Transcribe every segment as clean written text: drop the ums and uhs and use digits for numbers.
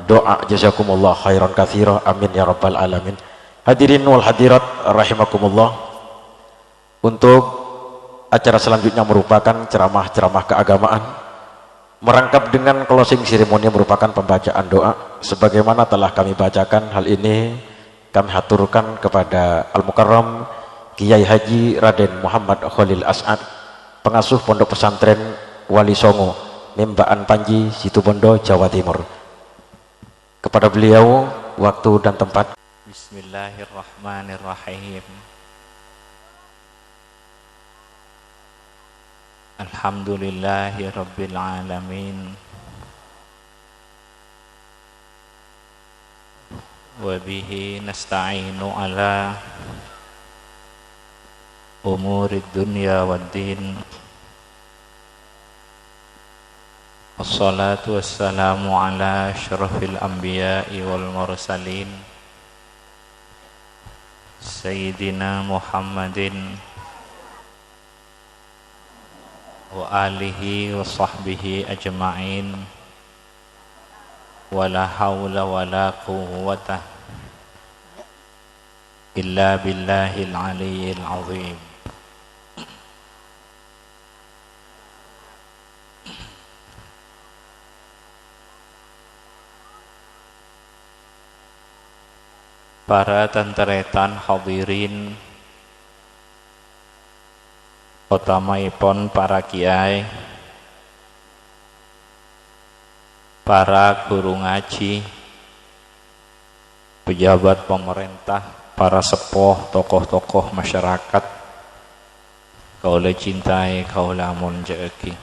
doa jazakumullah khairan katsira, amin ya rabbal alamin. Hadirin wal hadirat rahimakumullah, untuk acara selanjutnya merupakan ceramah-ceramah keagamaan merangkap dengan closing ceremony merupakan pembacaan doa sebagaimana telah kami bacakan. Hal ini kami haturkan kepada Al-Mukarram Kiai Haji Raden Muhammad Khalil As'ad, pengasuh Pondok Pesantren Wali Songo, Membaan Panji, Situbondo, Jawa Timur. Kepada beliau waktu dan tempat. Bismillahirrahmanirrahim. Alhamdulillahi rabbil alamin. Wa bihi nasta'inu ala umurid dunya waddin. Wassalatu wassalamu ala asyrafil anbiya'i wal mursalin Sayyidina Muhammadin wa alihi wa sahbihi ajma'in. Wa la hawla wa la quwwata illa billahil aliyyil azim. Para tenteretan hadirin, utamaipun para kiai, para guru ngaji, pejabat pemerintah, para sepuh, tokoh-tokoh masyarakat, kaula cintai, kaula munjaki.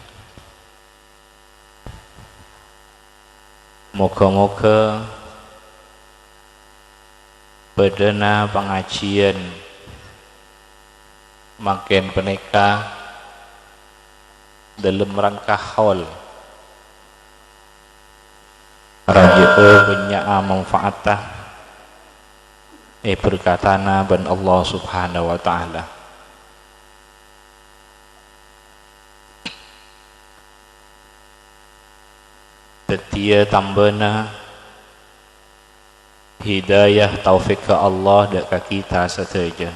Moga-moga bedana pengajian makin peneka dalam rangka haul raja'a banya'a manfaatah berkatana ban Allah subhanahu wa ta'ala. Tetia tambana hidayah taufik ke Allah dan ke kita saja.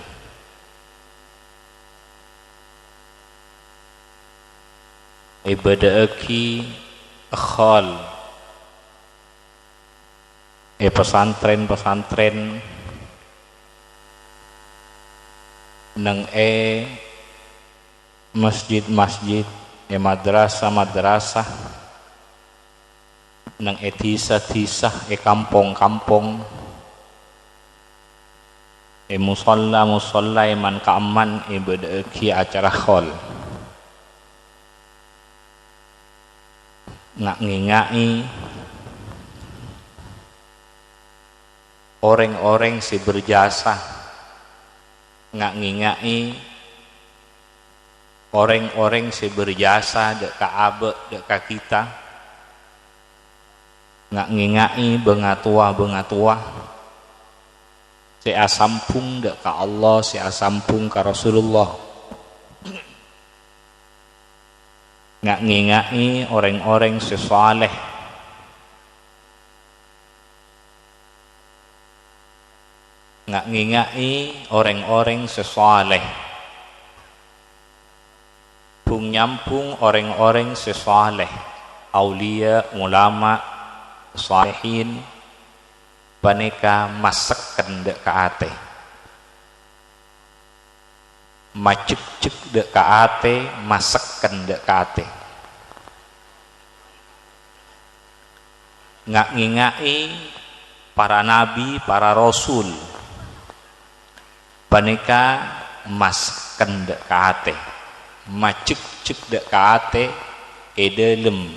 Ibadah aki akhal pesantren nang masjid madrasah nang tisah kampung-kampung musalla man kaaman ibadah ki acara khol ngak ngingai orang-orang si berjasa, ngak ngingai orang-orang si berjasa dek ka abe dek ka kita, ngak ngingai bengatua si asampung dek ka Allah, si asampung ka Rasulullah, ngak ngingai orang-orang si saleh, ngak ngingai orang-orang si saleh, pung nyampung orang-orang si saleh, aulia, ulama, salihin, paneka masakan dek ka ate, macek-cek dek ka ate, masakan dek ka ate, ngak ngingai para nabi, para rasul, paneka masakan dek ka ate, macek-cek dek ka ate, edelem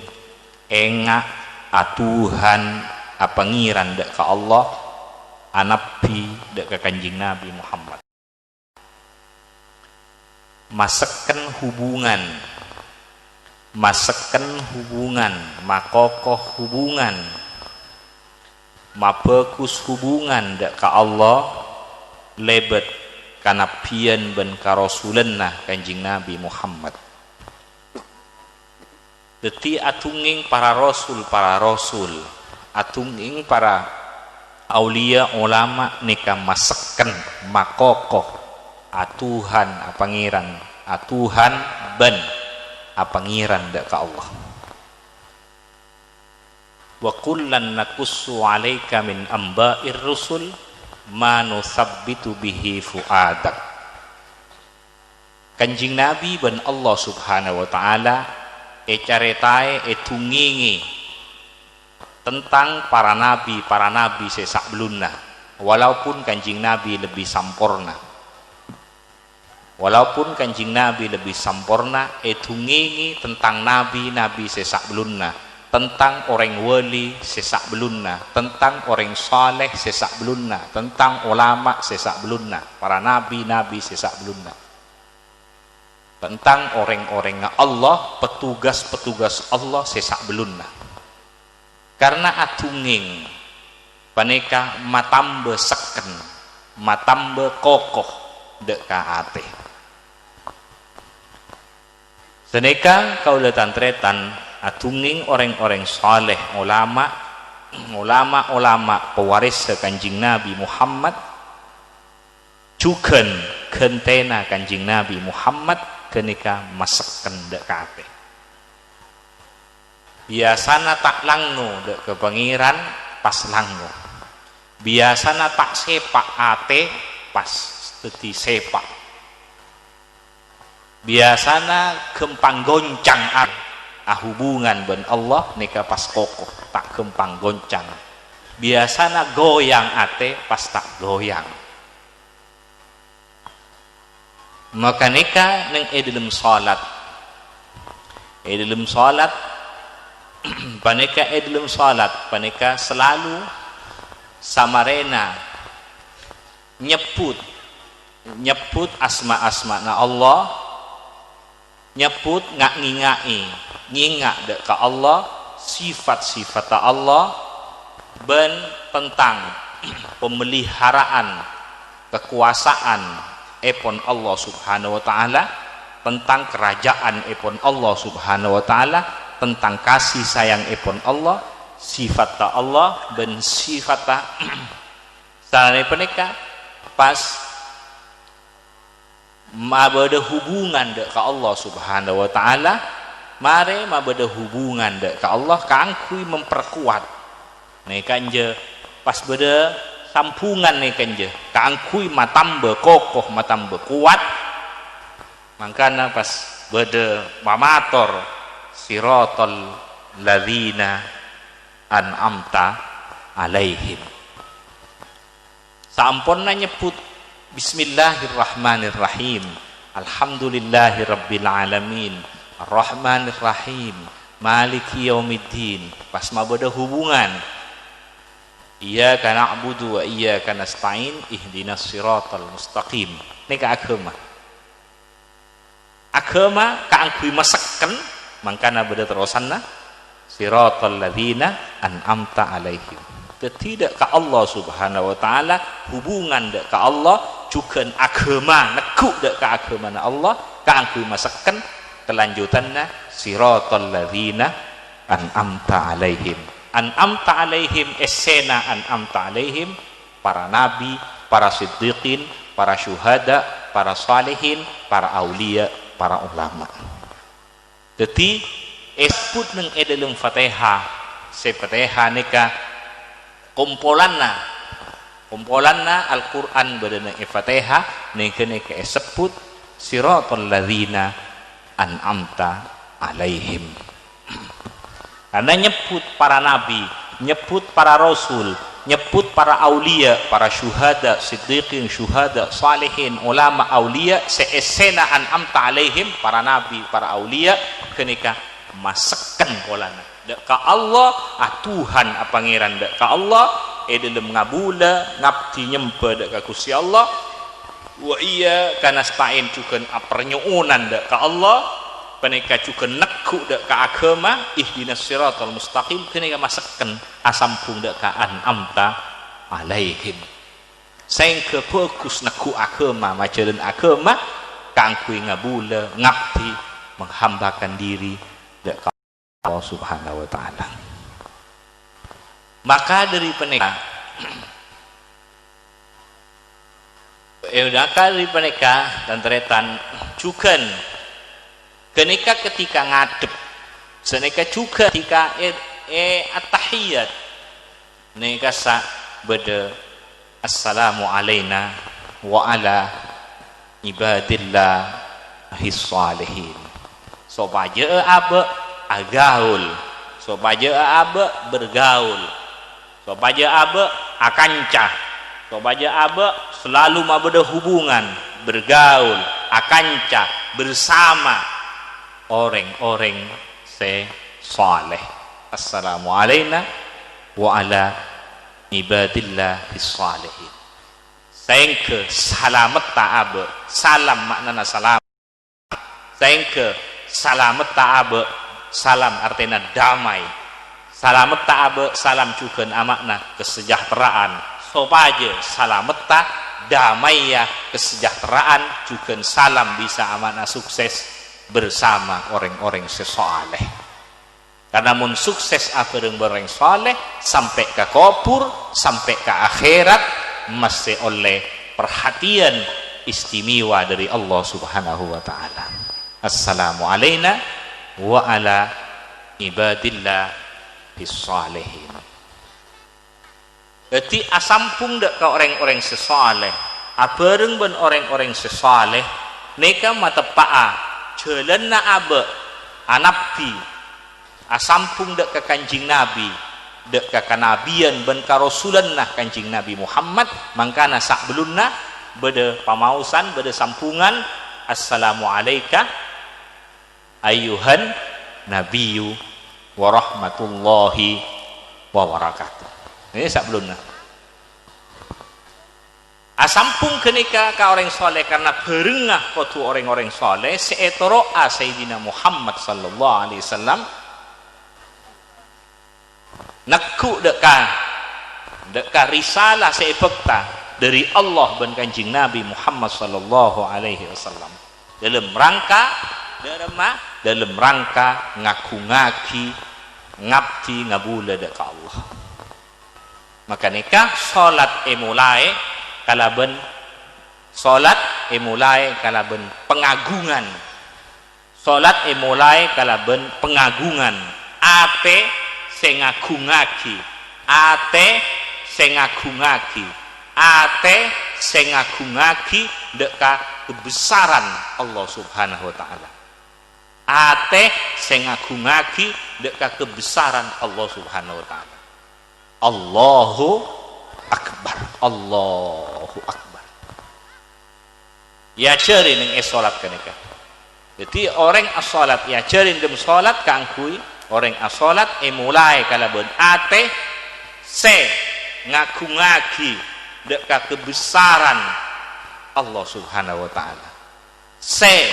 enga atuhan apangiran dek ka Allah, anapi dek ka kanjing Nabi Muhammad. Masakan hubungan, makokoh hubungan, mapekus hubungan dek ka Allah, lebet kanapian ben karasulenna kanjing Nabi Muhammad. Deti atunging para rasul atunging para aulia ulama nika maseken makokoh atuhan apangiran atuhan ben apangiran dak ka Allah. Wa kullan naqussu 'alaika min amba'ir rusul ma nusabbitu bihi fuadak. Kanjing Nabi ben Allah Subhanahu wa taala caretae tungingi tentang para nabi sesak belunna, walaupun kanjing Nabi lebih sampurna. Walaupun kanjing Nabi lebih sampurna, tungingi tentang nabi sesak belunna, tentang orang wali sesak belunna, tentang orang saleh sesak belunna, tentang ulama sesak belunna, para nabi sesak belunna, tentang orang-orang Allah, petugas-petugas Allah sesak belunna. Karena atunging paneka matambe seken, matambe kokoh dek kaate. Seneka kaula tantretan atunging orang-orang saleh ulama pewaris kanjing Nabi Muhammad cuken kentena kanjing Nabi Muhammad kenika maseken dek kaate. Biasana tak langno dek ke pangeran pas langno. Biasana tak sepak ate pas teti sepak. Biasana kempang goncang hubungan ben Allah nika pas kokoh tak kempang goncang. Biasana goyang ate pas tak goyang. Maka nika neng dalam salat. Dalam salat paneka dalam salat paneka selalu samarena nyebut asma-asma na Allah, nyebut ngingak dek ka Allah, sifat-sifat Allah, ben tentang pemeliharaan kekuasaan epon Allah Subhanahu wa taala, tentang kerajaan epon Allah Subhanahu wa taala, tentang kasih sayang epon Allah, sifat Allah ben sifat salane peneka pas mabada hubungan dek ka Allah Subhanahu wa taala, mare mabada hubungan dek ka Allah kangkui memperkuat nih kanje pas beda sampungan nih kanje kangkui matambe kokoh matambe kuat, makanya pas beda mamator siratal ladzina an'amta alaihim. Samponna nyebut bismillahirrahmanirrahim, alhamdulillahirabbil alamin, arrahmanirrahim, maliki yaumiddin. Pas mabada hubungan iyyaka na'budu wa iyyaka nasta'in ihdinas siratal mustaqim. Nika agama kaangkui maseken mangkana beda terusanna siratal ladzina an'amta alaihim. Tidak ka Allah Subhanahu wa taala hubungan dek ka Allah juga agama nekuk dek ka agama na Allah kaangkui maseken kelanjutanna siratal ladzina an'amta alaihim. An'amta alaihim esena an'amta alaihim para nabi, para siddiqin, para syuhada, para salihin, para aulia, para ulama. Jadi esput neng dalam Fatihah, se Fatihah nika kumpulanna Al-Qur'an badana Fatihah nika sebut siratal ladzina an'amta alaihim. Karena nyebut para nabi, nyebut para rasul, nyebut para aulia, para syuhada, siddiqin, syuhada, salihin, ulama, aulia, seesena an'amta alaihim, para nabi, para aulia kenika maseken kolana dek ka Allah Tuhan pangeran dek ka Allah dalam ngabula ngabdi nyembah dek ka Gusti Allah wa iya kana stain juga pernyuunan dek ka Allah penika juga nekuk dek ka agama ihdinas siratal mustaqim kenika maseken asampung dek ka an'amta alaihim sehingga bagus nekuk agama majalan agama kangkui ngabula ngabdi menghambakan diri dek Allah Subhanahu wa taala. Maka dari peneka dari peneka dan teretan juga kenika ketika ngadep seneka juga ketika at-tahiyat neka sa beda assalamu alaina wa ala ibadillah hissalihin supaya abe agaul supaya abe bergaul supaya abe akancah supaya abe selalu mabeda hubungan bergaul akancah bersama orang-orang saleh. Assalamu alaina wa ala ibadillah hissalihin. Sengke salamet ta'abe salam maknana salam sengke salamet ta'abe salam artinya damai salamet ta'abe salam juga makna kesejahteraan supaya salamet ta damai ya kesejahteraan juga salam bisa amanah sukses bersama orang-orang sesoleh karena mun sukses bareng-bareng soleh sampai ke kubur sampai ke akhirat masih oleh perhatian istimewa dari Allah subhanahu wa ta'ala. Assalamu alaina wa ala ibadillah hissalihin. Jadi asampung dek ke orang-orang sesoleh abareng ben orang-orang sesoleh neka matepa'a jalan na abe anabdi asampung dek ke kanjing nabi dek ke kanabian ben karasulan nah kanjing nabi Muhammad mangkana sak belunna beda pamausan beda sampungan assalamu alaika ayyuhan nabiyyu wa rahmatullahi wa barakatuh. Ini sak belunna asampung kenika ka orang soleh karena berengah kotu orang-orang soleh seetoro Sayyidina Muhammad sallallahu alaihi wasallam nakku deka risalah seepekta dari Allah dan kanjing Nabi Muhammad sallallahu alaihi wasallam dalam rangka ngaku-ngaki ngabdi ngabula deka Allah. Maka nikah salat emulai kalaben pengagungan salat emulai kalaben pengagungan ate sengagungaki deka kebesaran Allah subhanahu wa ta'ala ate sengagungaki deka kebesaran Allah subhanahu wa ta'ala. Allahu akbar Allahu akbar ya cari ning salat kenika. Jadi orang as-salat ya cari dem salat kangkui orang as-salat mulai kalaben ate se ngagungaki deka kebesaran Allah subhanahu wa ta'ala se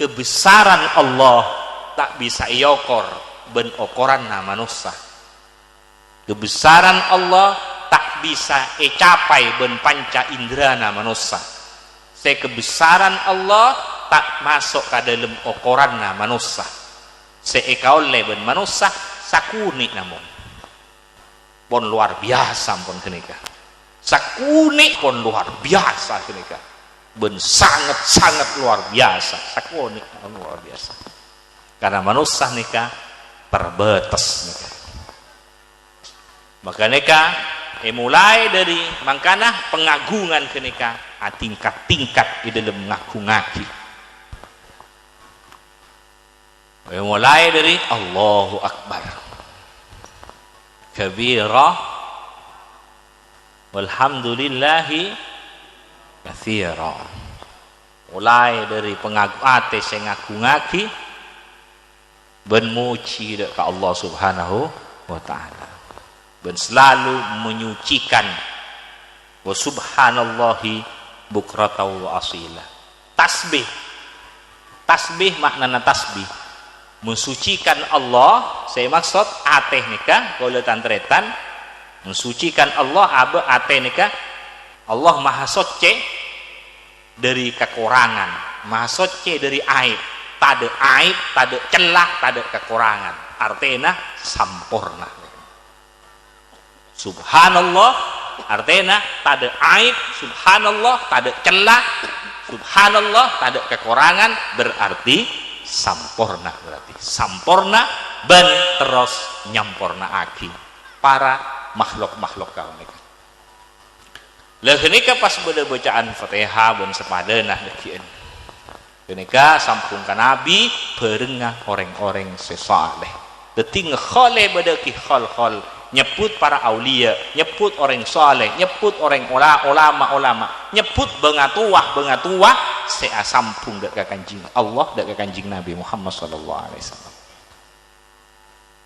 kebesaran Allah tak bisa iokor ben okoran na manusia kebesaran Allah tak bisa capai ben panca indrana manusia se kebesaran Allah tak masuk ke dalam okoran na manusia se ekaole ben manusia sakuni namun pon luar biasa pon kenika sakuni pon luar biasa kenika ben sangat luar biasa sakuni luar biasa karena manusia nika terbatas nika. Maka nika mulai dari mangkana pengagungan kenika tingkat-tingkat di dalam ngaku-ngaki mulai dari Allahu akbar kabira walhamdulillahi katsira mulai dari pengagungan sing ngaku-ngaki ben muji ka Allah subhanahu wa ta'ala dan selalu menyucikan wa subhanallahi bukratan wa asila tasbih maknana tasbih mensucikan Allah saya maksud ateh nikah kalau tantretan mensucikan Allah ateh nikah Allah maha suci dari kekurangan maha suci dari aib tak ada celah tak ada kekurangan artinya sampurna Subhanallah artinya tak ada aib, subhanallah tak ada celah, subhanallah tak ada kekurangan, berarti sampurna, berarti sampurna ben terus nyampurna aki para makhluk-makhluk kau mereka. Lah kenika pas beda bacaan Fatihah bun sepadanah dekian. Kenika sampungkan Nabi berengah orang-orang sesaleh. Deti ngekhole beda ki khol-khol nyebut para aulia, nyebut orang saleh, nyebut orang ulama, nyebut bengatuah sea sampung dak ka Kanjeng Allah, dak ka Kanjeng Nabi Muhammad sallallahu alaihi wasallam.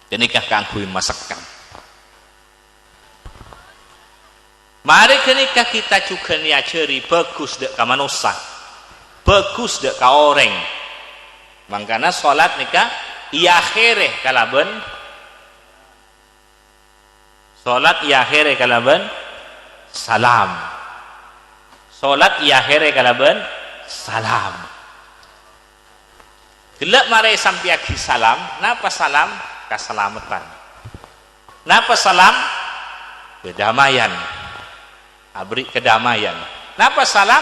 Kenika kangkui masakan. Mari kenika kita juga niaceri bagus dek ka manusia, bagus dek ka orang. Mangkana salat nika iya akhireh kalaben salat iya akhireh kalaben salam. Salat iya akhireh kalaben salam. Gelak mari sampai agi salam, napa salam? Keselamatan. Napa salam? Kedamaian. Abri kedamaian. Napa salam?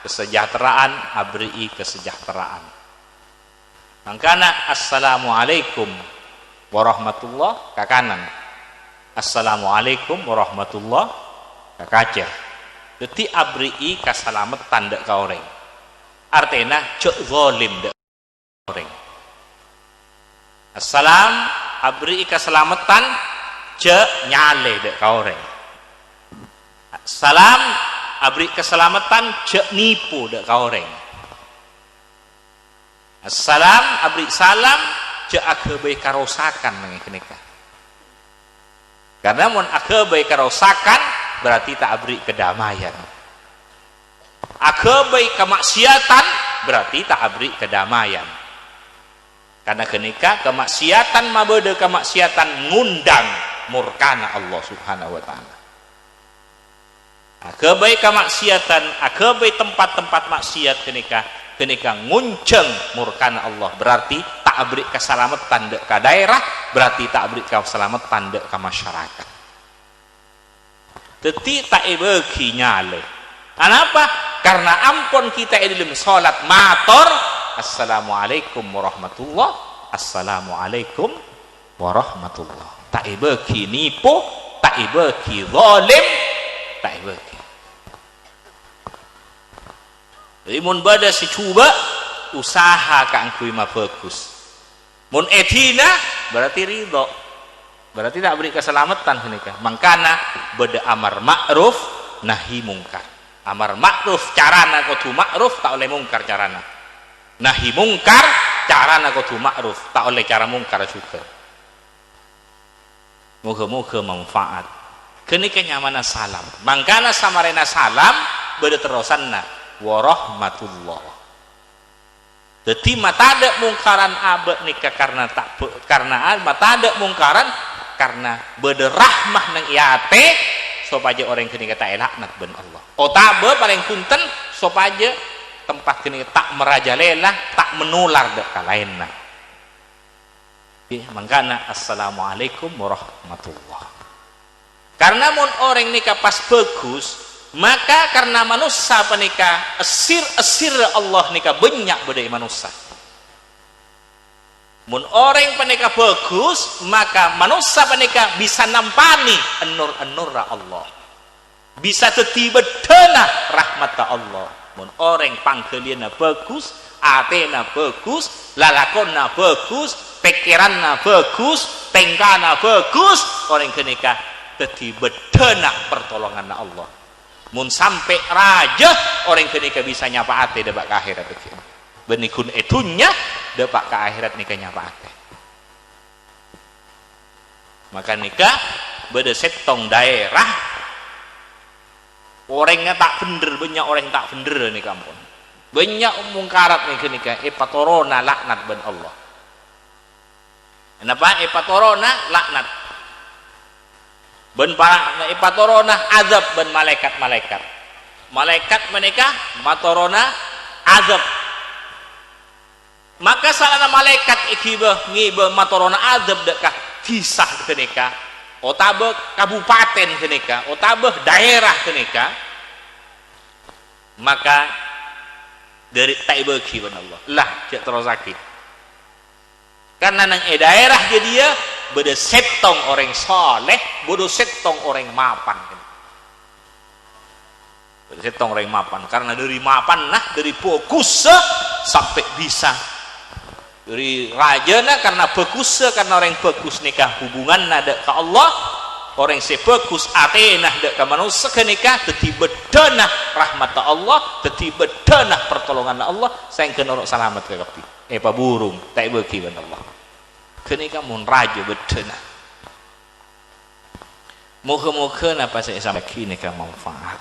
Kesejahteraan, abri kesejahteraan. Mangkana assalamualaikum warahmatullah ka kanan. Assalamualaikum warahmatullah ka kacer. Dadi abri keselamatan dak ka orang. Artinya cek zalim dak orang. Assalam abri keselamatan cek nyale dak ka orang. Salam abri keselamatan cek nipu dak ka orang. Assalam abri salam cek agebai karosakan mengekenika. Karena mun agebai karosakan berarti tak abri kedamaian. Agebai kemaksiatan berarti tak abri kedamaian. Karena kenika kemaksiatan mabede kemaksiatan ngundang murkana Allah Subhanahu wa taala. Agebai kemaksiatan, agebai tempat-tempat maksiat kenika ngunceng murkana Allah, berarti tak beri keselamatan dek ka daerah, berarti tak beri keselamatan dek ka masyarakat. Teti tak bagi nyale. Kenapa? Karena ampun kita dalam salat matur assalamualaikum warahmatullah, assalamualaikum warahmatullah. Tak bagi nipu, tak bagi zalim, tak bagi. Jadi mun bada si cuba usaha kangkui mah bagus. Mun etina berarti ridho. Berarti tak beri keselamatan kenika. Mangkana bada amar ma'ruf nahi mungkar. Amar ma'ruf carana kudu ma'ruf, tak oleh mungkar carana. Nahi mungkar carana kudu ma'ruf, tak oleh cara mungkar juga. Moga-moga manfaat. Kenika nyamana salam. Mangkana samarena salam bada terusanna warahmatullah. Jadi mata ada mungkaran abad nikah karena mata ada mungkaran karena berderahmah nang iate supaya orang kini kata elaknat ben Allah. Otabe paling punten supaya tempat kini tak merajalela, tak menular dek kalainna. Mangkana assalamualaikum warahmatullah. Karena mun orang nikah pas bagus, maka karena manusia penika esir Allah nika banyak bedai manusia. Mun orang penika bagus, maka manusia penika bisa nampani enur Allah, bisa tetiba dana rahmat Allah. Mun orang panggilina bagus, atena bagus, lalakonna bagus, pikiranna bagus, tengkana bagus, orang kenika tetiba dana pertolongan Allah. Mun sampai raja orang kenika bisa nyapa ate debak ke akhirat itu. Benikun etunya debak ke akhirat nikah nyapa ate. Maka nikah beda setong daerah orangnya tak bener, banyak orang tak bener nih kampung. Banyak mungkarat nih kenika epatorona laknat ben Allah. Kenapa epatorona laknat? Ben para ipatorona azab ben malaikat menikah matorona azab. Maka salana malaikat ikiba ngiba matorona azab dekah kisah kenika otabe kabupaten kenika, otabe daerah kenika, maka dari tak bagi Allah lah cek terus sakit karena nang daerah dia beda setong orang soleh, beda setong orang mapan, beda setong orang mapan, karena dari mapan nah dari fokus sampai bisa dari raja nah karena fokus, karena orang fokus nikah hubungan nada ke Allah, orang sefokus atenah dek ke manusia kenika teti bedanah rahmat Allah, teti bedanah pertolongan Allah, saya kena orang selamat ke kapi pak burung tak bagi Allah kenika mun raja bedanah moga-moga napa saya sampai kini kan manfaat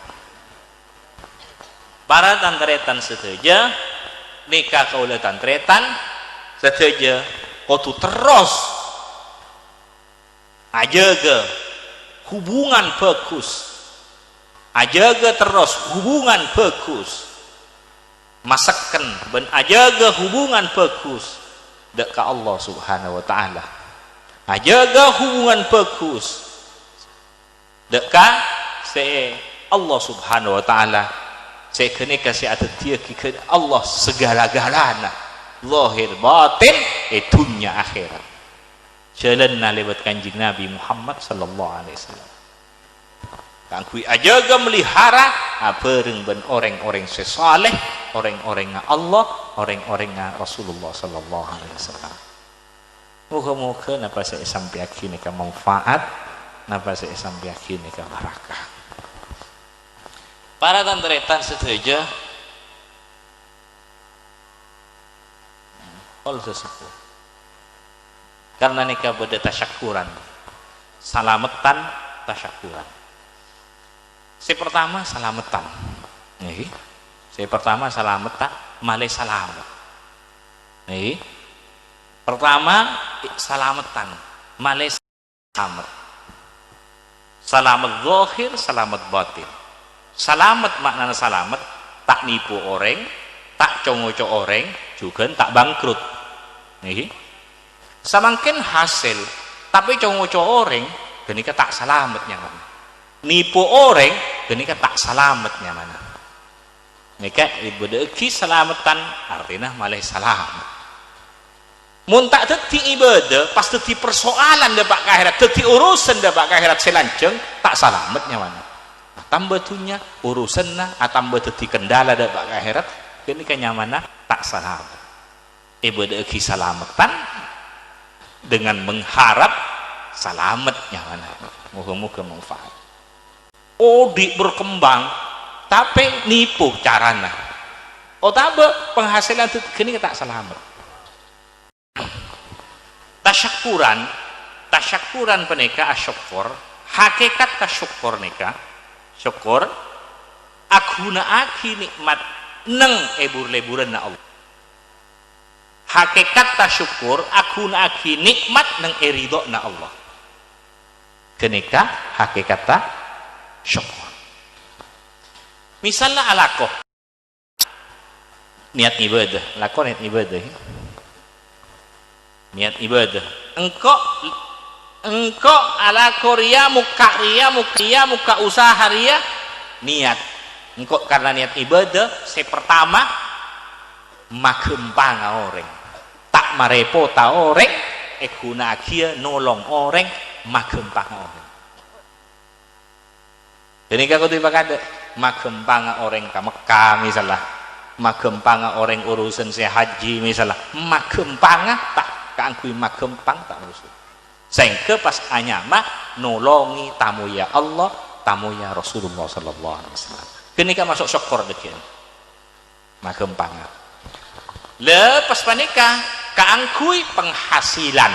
para tantretan setuju nikah kaula tantretan setuju kudu terus ajaga hubungan bagus, ajaga terus hubungan bagus, masakan ben ajaga hubungan bagus dekat Allah subhanahu wa ta'ala, ajaga hubungan bagus dekat Allah subhanahu wa ta'ala, saya kena kasih atas dia ke Allah segala-galanya lahir batin dunia akhirat jalanna lewat kanjeng Nabi Muhammad sallallahu alaihi wasallam kangkui ajaga melihara bareng ben orang-orang sesaleh, orang-orang Allah, orang-orang Rasulullah sallallahu alaihi wasallam. Moga-moga napa saya sampai akhirnya ke manfaat, napa saya sampai akhirnya ke barakah. Para tantretan setuju all sesepuh karena nikah beda tasyakuran, salamatan tasyakuran. Si pertama salamatan, si pertama salamatan, malih salamat. Pertama salamatan, malih selamat. Selamat zahir, selamat batin. Selamat maknanya selamat, tak nipu orang, tak congoco orang, juga tak bangkrut. Samangkin hasil tapi congoco orang genika tak selamatnya mana nipu orang genika tak selamatnya mana nika ibadah selamatan artinya malah selamat mun tak dadi ibadah pas dadi persoalan dapat akhirat dadi urusan dapat akhirat selanjeng tak selamatnya mana tambah dunya urusanna tambah dadi kendala dapat akhirat genika nyamana tak selamat ibadah selamatan dengan mengharap selamatnya mana moga-moga manfaat berkembang tapi nipu carana tabe penghasilan itu gini tak selamat tasyakuran penika asyukur hakikat tasyukur nika syukur aguna aki nikmat neng lebur-leburan na Allah hakikat tasyukur aku aki nikmat nang ridho na Allah kenika hakikat tasyukur misalnya alakoh niat ibadah lakon niat ibadah engkau alako ria muka usaha ria niat engkau karena niat ibadah saya pertama makempang orang tak marepota orang guna kia nolong orang makempang orang jadi kalau tiba kada makempang orang ke Mekah misalnya makempang orang urusan saya haji misalnya makempang tak keangkui makempang tak urusan sehingga pas anyama nolongi tamu ya Allah tamu ya Rasulullah sallallahu alaihi wasallam kenika masuk syukur dekian makempang lepas panika keangkui penghasilan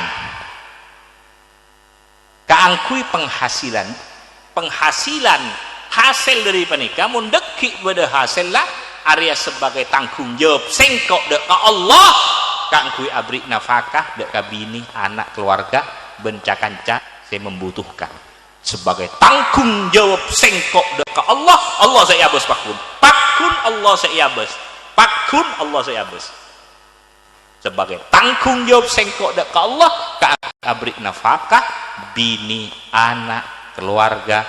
hasil dari panika mundeki pada hasil lah Arya sebagai tanggung jawab sengkok dek Allah keangkui abrik nafkah dek bini anak keluarga bencakanca saya membutuhkan sebagai tanggung jawab sengkok dek Allah saya abus pakun Allah saya abus sebagai tanggung jawab sengkok dek Allah ke abrik nafkah bini, anak, keluarga,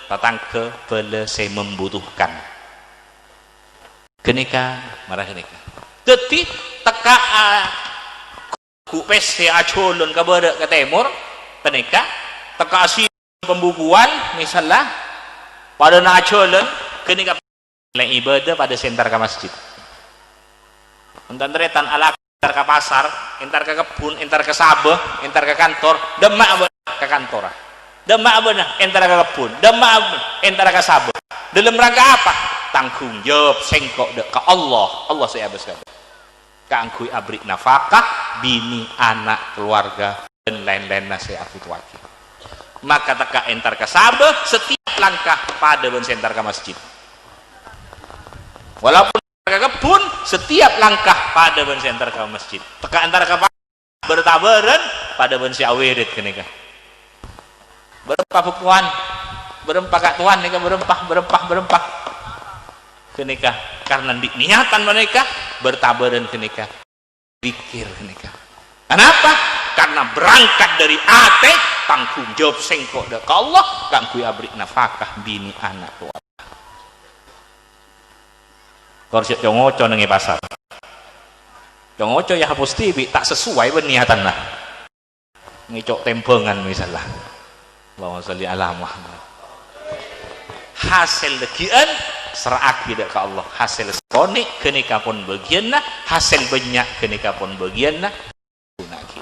tetangga, bela saya membutuhkan. Kenika, marah kenika. Jadi teka ku peste acolon ka bada ka timur, kenika teka si pembukuan misalnya pada na acolon kenika lain ibadah pada sentar ke masjid. Entar teretan ala entar ke pasar, entar ke kebun, entar ke sabah, entar ke kantor, demak ke kantor. Demak benar, entar ke kebun, demak entar ke sabah. Dalam rangka apa? Tanggung jawab sengkok dek ke Allah. Allah saya besar. Kangkui abri nafkah, bini, anak, keluarga dan lain-lain nasi aku tuaki. Maka teka entar ke sabah, setiap langkah pada bensentar ke masjid. Walaupun ke kebun, setiap langkah pada bensentar ke masjid. Teka entar ke bertabaran pada bensi awirit kenika. Berempah pupuan, berempah kak tuan nika berempah kenika karena niatan mereka bertabaran kenika pikir kenika. Kenapa? Karena berangkat dari ate tanggung jawab sengkok dak Allah kangkui abri nafkah bini anak keluarga. Korsiap jongoco nengi pasar. Jongoco ya hapus TV tak sesuai niatan lah. Ngicok tempengan misalnya. Allahumma sholli ala Muhammad. Hasil dekian seraki ke Allah, hasil skonik kenika pun bagianna, hasil banyak kenika pun bagianna gunaki.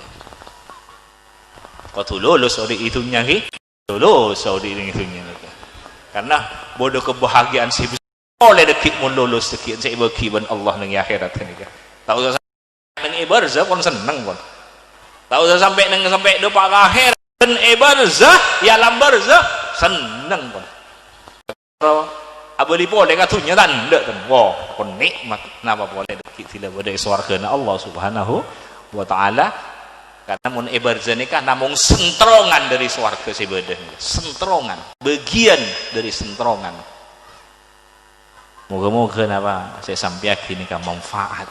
Kau tu lulus oleh itunya ki, lulus oleh itunya ni. Karena bodoh kebahagiaan si oleh dekik mun lulus dekik saya bagi ban Allah nang akhirat kenika. Tahu nang ibarzah pun seneng pun. Tahu sampai nang sampai depan akhir dan ibarzah ya alam barzah seneng pun. Abali boleh katunya tanda kan, wah kon nikmat napa boleh kita pada swarga na Allah Subhanahu wa taala karena mun ibarzah nikah namung sentrongan dari swarga sebedah, sentrongan bagian dari sentrongan. Moga-moga napa saya sampiaki nikah manfaat,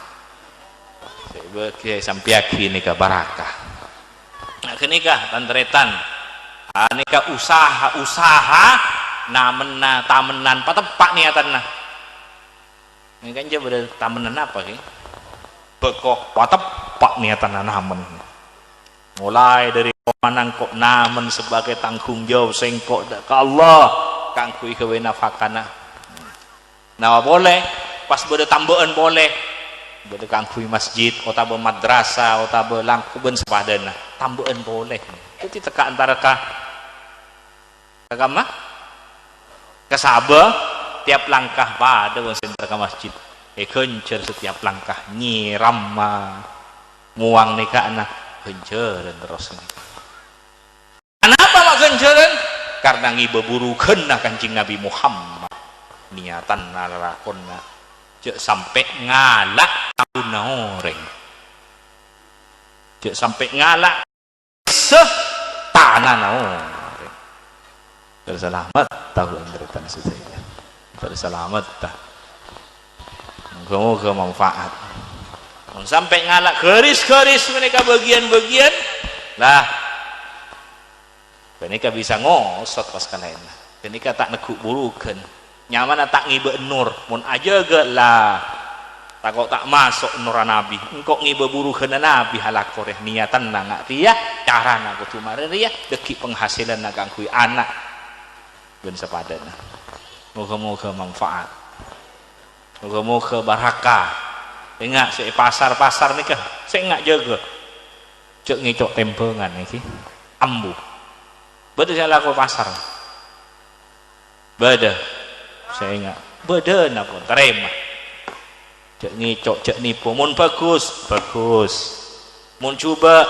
saya sampiaki nikah barakah. Nah kenikah tantretan nikah usaha namena tamenan patepak niatan nah ini kan dia ber tamenan apa sih bekok patepak niatan namen mulai dari manangkok namen sebagai tanggung jawab sengkok ke Allah kangkui kewe nafakana nah boleh pas beda tambahan boleh beda kangkui masjid otaba madrasah otaba langkuben sepadana tambahan boleh itu teka antara agama kesabah tiap langkah pada sentar ke masjid kencer setiap langkah nyiram muang nikah anak kenceran terus kenapa mak kenceran? Karena ngibeburukeun kancing Nabi Muhammad niatan narakonna cek sampai ngalak tahun orang cek sampai ngalak tanah orang berselamat tahu penderitaan saja berselamat dah moga-moga manfaat sampai ngalak garis-garis mereka bagian-bagian lah mereka bisa ngosot pas kalian mereka tak neguk burukan nyaman tak ngibe nur mun aja gak lah tak kok tak masuk nur nabi engkau ngibe burukan nabi halak koreh niatan nggak tia cara nak kutumare ria deki penghasilan nak kangkui anak dan sepadana moga-moga manfaat moga-moga barakah ingat si pasar-pasar ni kah saya ingat jaga cek ngicok tempengan ni ambu betul saya laku pasar beda saya ingat beda nak pun terima cek ngicok cek nipu mun bagus mun coba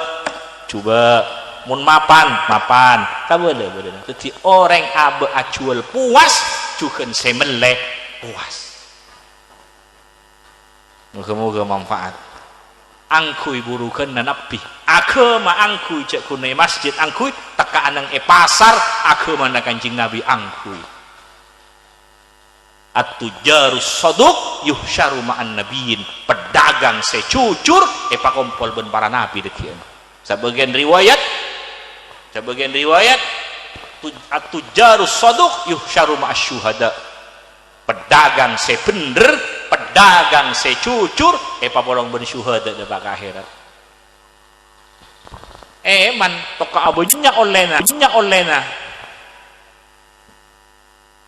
mun mapan tak boleh jadi orang abe acual puas juga semeleh puas moga-moga manfaat angkui burukan nabi agama angkui cek kunai masjid angkui teka anang pasar agama na kancing nabi angkui at-tujarus saduq yuhsyaru ma'an nabiyin pedagang secucur pakompol ben para nabi dekian sebagian riwayat Sebagian riwayat at-tujarus saduq yuhsyaru ma'asyuhada. Pedagang se bener, pedagang se jujur, papolong ben syuhada di bak akhirat. Man toka abunya olena.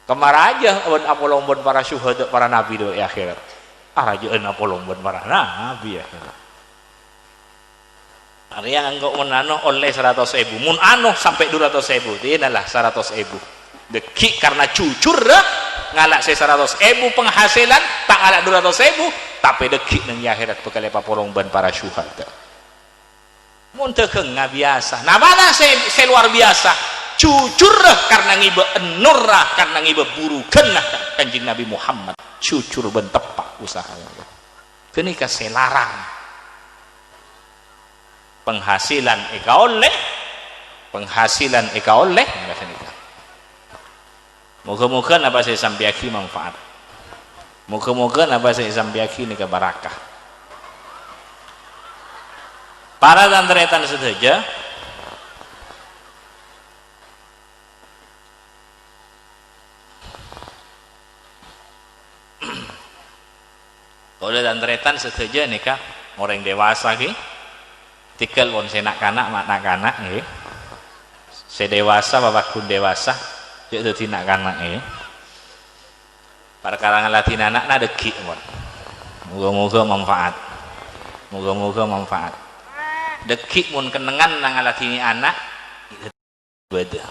Kemar aja ben apolong ben para syuhada, para nabi di akhirat. Rajaan apolong ben para nabi akhirat. Arya anggo menano oleh 100.000, mun ano sampai 200.000, dinalah 100.000. Deki karena jujur ngalak 100.000 penghasilan, tak ngalak 200.000, tapi deki nang akhirat bekal papolong ban para syuhada. Mun teu biasa. Nah mana saya luar biasa. Jujur karena ngibe enurrah, karena ngibe burukeun Kanjeng Nabi Muhammad. Jujur ben tepak usahanya. Kenika saya larang. Penghasilan eka oleh moga-moga apa saya sambiaki manfaat, moga-moga apa saya sambiaki nika barakah. Para tantretan sedaja kalau tantretan sedaja nika orang dewasa ki tikel pun saya nak kanak nggih. Saya dewasa bapak kun dewasa jadi tidak kanak nggih. Para kalangan latin anak na deki pun. Moga-moga manfaat. Deki mun kenengan nang latini anak beda.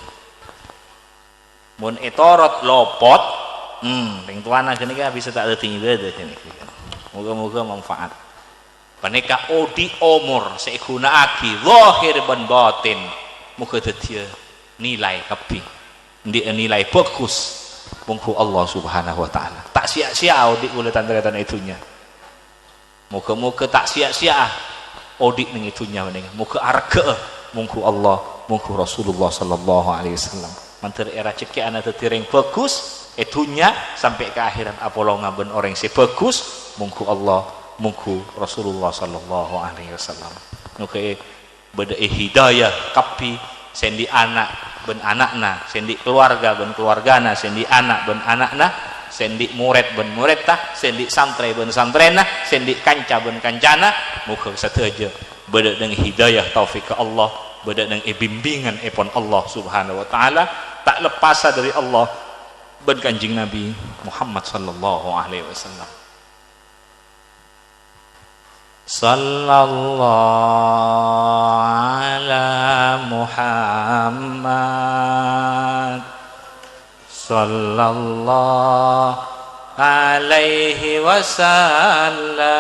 Mun etorot lopot ting tuana gini kan bisa tak letih beda gini. Moga-moga manfaat. Paneka odi umur saya gunaake zahir ban batin muga dadi nilai kapi nilai bagus mungku Allah Subhanahu wa taala. Tak sia-sia odi kula tantretan itunya. Muga-muga tak sia-sia odi ning itunya mening. Muga arga mungku Allah, mungku Rasulullah sallallahu alaihi wasallam. Mantir era ceki ana dadi reng bagus itunya sampai ke akhirat apolonga ben orang se bagus mungku Allah mungku Rasulullah sallallahu alaihi wasallam. Nuke beda hidayah kapi sendi anak ben anakna, sendi keluarga ben keluargana, sendi anak ben anakna, sendi murid ben muridtah, sendi santre ben santrena, sendi kanca ben kancana, muga sateja beda dengan hidayah taufik ke Allah, beda dengan bimbingan epon Allah Subhanahu wa taala, tak lepas dari Allah ben Kanjeng Nabi Muhammad sallallahu alaihi wasallam. Sallallahu ala Muhammad sallallahu alaihi wasallam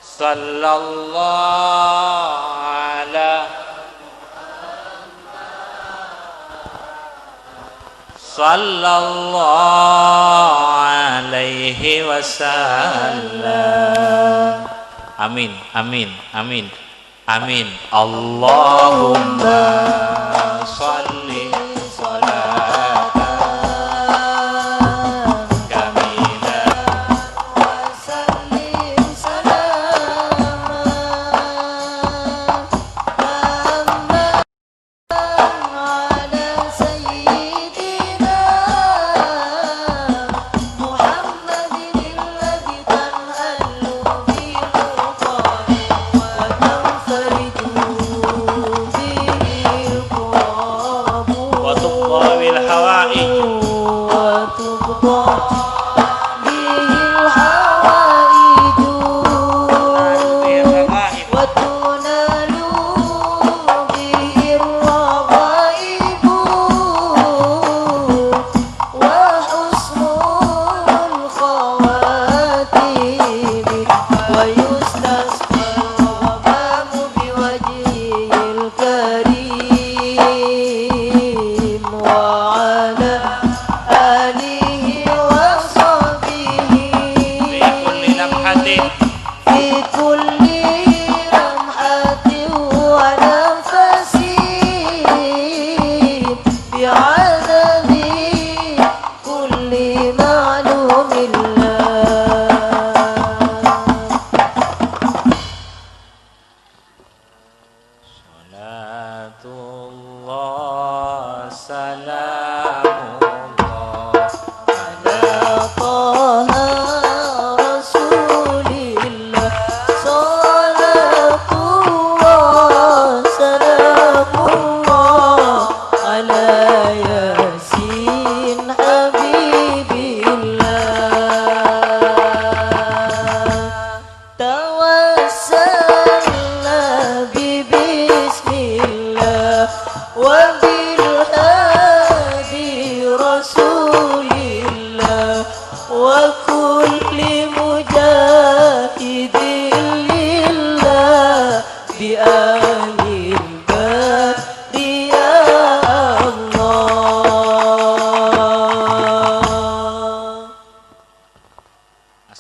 sallallahu ala sallallahu alaihi wasallam. Amin amin amin amin. Allahumma shalli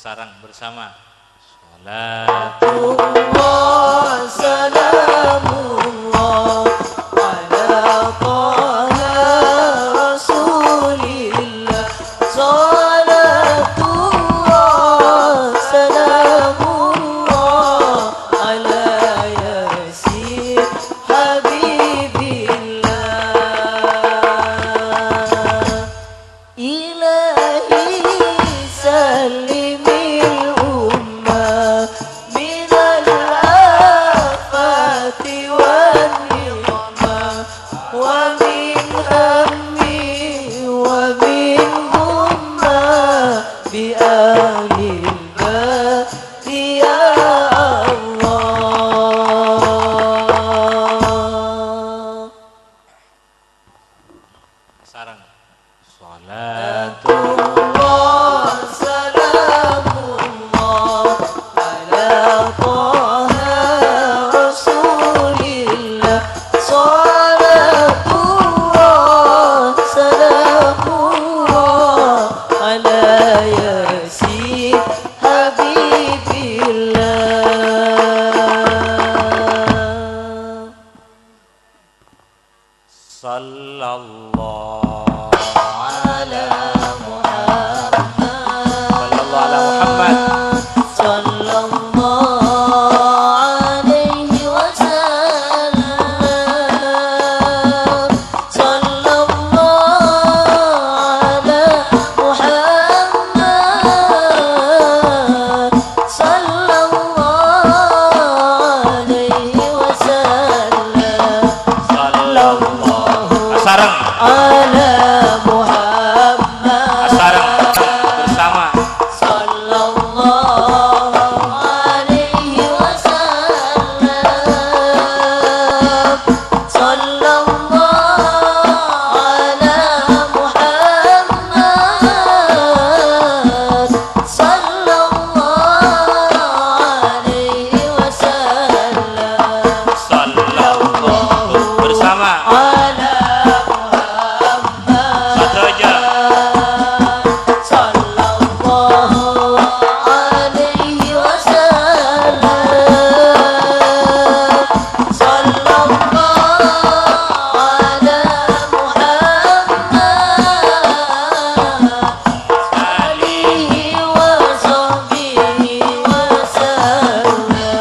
Sarang bersama. Salatullah salamullah ala taha rasulillah. Salatullah salamullah ala yasin habibillah. Ilahi salim sarang. Salatullah salamullah ala taha rasulillah. Salatullah salamullah ala yasin habibillah. Sallallahu Ala Muhammad sallallahu alaihi wasallam. Sallallahu ala Muhammad sallallahu alaihi wasallam. Sallallahu sarang. ala Muhammad Sarang bersama. sallallahu alaihi wasallam. Sallallahu ala Muhammad sallallahu alaihi wasallam. Sallallahu bersama. Ala Satu aja. sallallahu alaihi wasallam. Sallallahu ala Muhammad alihi wa sahbihi wasallam.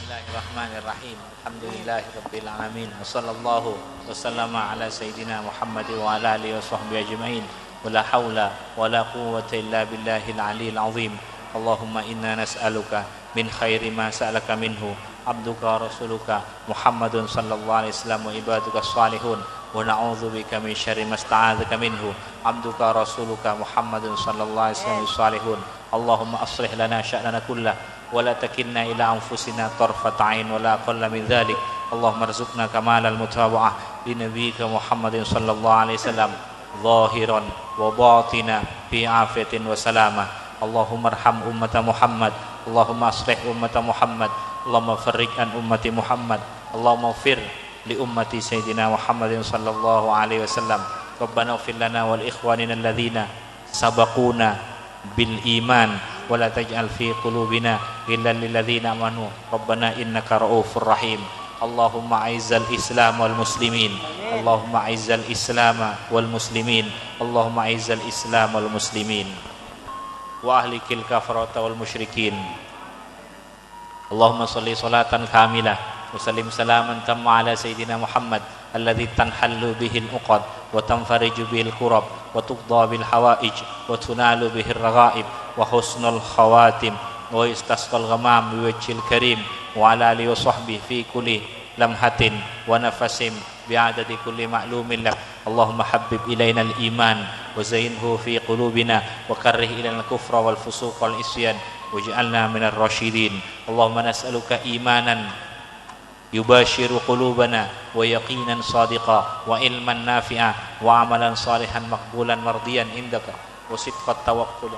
Bismillahirrahmanirrahim. Alhamdulillahirabbil alamin. Wassallallahu wasallama ala sayyidina Muhammad wa ala alihi washabbihi ajmain. Wala haula wala quwwata illa billahil aliyil azim. Allahumma inna nas'aluka min khairi ma sa'alaka minhu abduka rasuluka Muhammadun sallallahu alaihi wasallam wa ibaduka salihun. Wa na'udzubika min syarri ma sta'adzaka minhu abduka rasuluka Muhammadun sallallahu alaihi wasallam salihun. Allahumma aslih lana sya'nana kullah ولا تكلنا إلى أنفسنا طرفة عين ولا أقل من ذلك. اللهم ارزقنا كمال المتابعة لنبيك محمد صلى الله عليه وسلم ظاهرا وباطنا في عافية وسلامة. اللهم ارحم أمة محمد. اللهم أصلح أمة محمد. اللهم فرج عن أمة محمد. اللهم اغفر لأمة سيدنا محمد صلى الله عليه وسلم. ربنا اغفر لنا والإخواننا الذين سبقونا بالإيمان ولا تجعل في قلوبنا غلا للذين آمنوا ربنا إنك رؤوف رحيم. اللهم أعز الإسلام والمسلمين. اللهم أعز الإسلام والمسلمين. اللهم أعز الإسلام والمسلمين وأهلك الكفرة والمشركين. اللهم صل صلاة كاملة وسلم سلاما تم على سيدنا محمد الذي تنحل به العقد وتنفرج به الكرب وتقضى بالحوائج وتنال به الرغائب وحسن الخواتم ويستسقى الغمام بوجه الكريم وعلى آله وصحبه في كل لمحة ونفس بعدد كل معلوم لك. اللهم حبب إلينا الإيمان وزينه في قلوبنا وكره إلينا الكفر والفسوق والعصيان واجعلنا من الراشدين. اللهم نسألك إيمانا يباشر قلوبنا ويقينا صادقا وعلما نافعا وعملا صالحا مقبولا مرضيا عندك وصدق التوكل.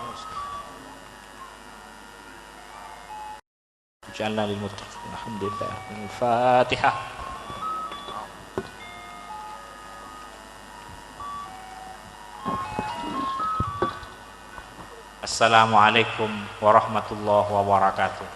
اجعلنا للمتقين. الحمد لله. الفاتحة. Assalamualaikum warahmatullahi wabarakatuh.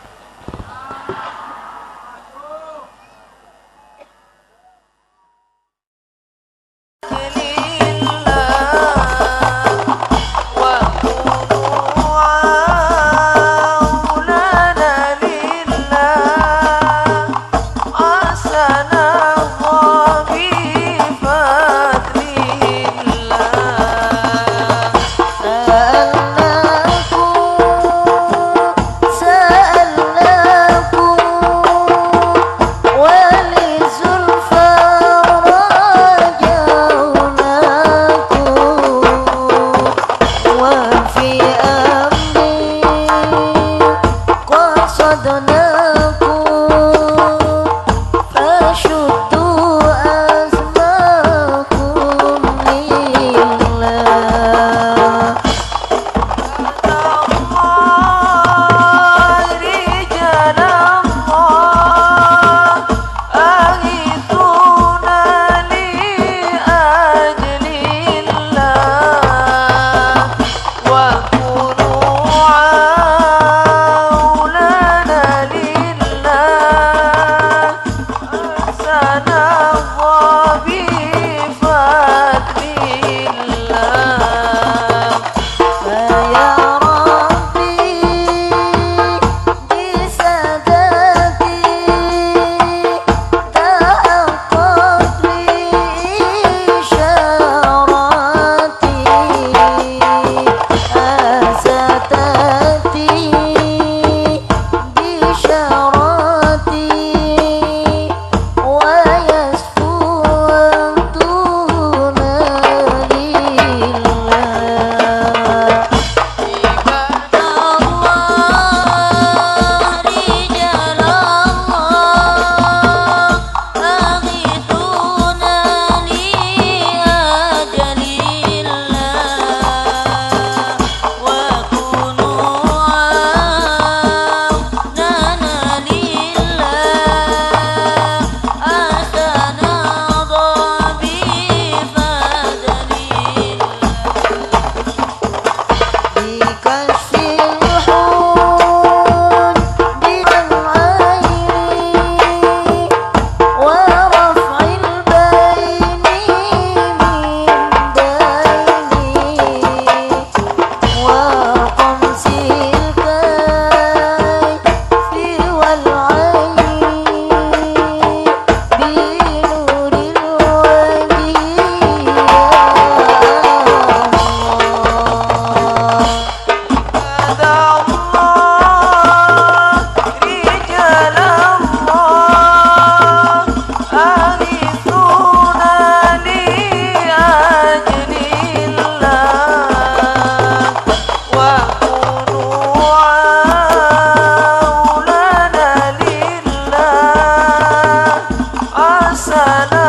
sana